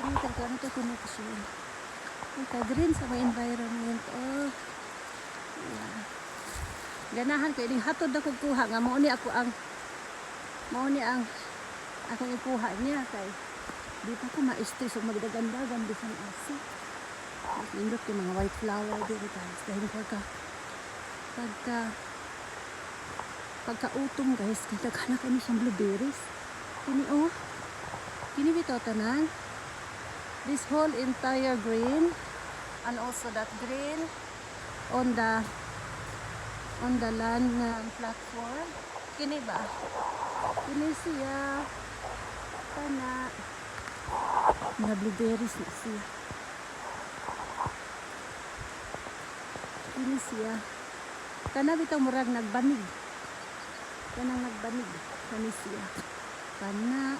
Ang ito connection. Ang ka-green sa may environment. Oh. Yeah. Ganahan ko ining hatod na kuha nga mao ni ang akong ikuha niya kay di pa ko ma-stress o magdagandagan bisan asa. Nindot ko mga white flower dito guys. Dahil pagka-utom guys, kaya kami siyang blueberries. Kini oh. Kini bitaw tanan. This whole entire green and also that green on the land platform. Kini ba? Kini siya. Kana. Mga blueberries na siya. Kini siya. Kana bitaw murag nagbanig. Kanang nagbanig. Kani siya. Kana.